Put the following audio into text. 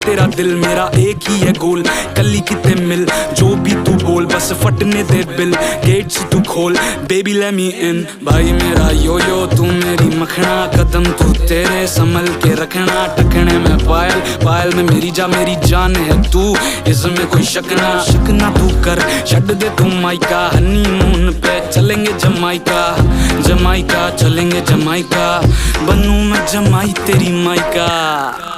तेरा दिल, मेरा एक ही है गोल, कली किते मिल जो भी तू बोल, बस फटने दे बिल, गेट्स तू खोल, बेबी लेट मी इन। भाई मेरा यो यो तू मेरी मखना, कदम तू तेरे संभल के रखना, टखने में पायल, पायल में मेरी जान है तू, इसमें कोई शक ना तू कर, छड़ दे तू माइका, हनीमून पे चलेंगे जमाइका, जमाइका चलेंगे जमाइका, बनूं मैं जमाई तेरी माइका।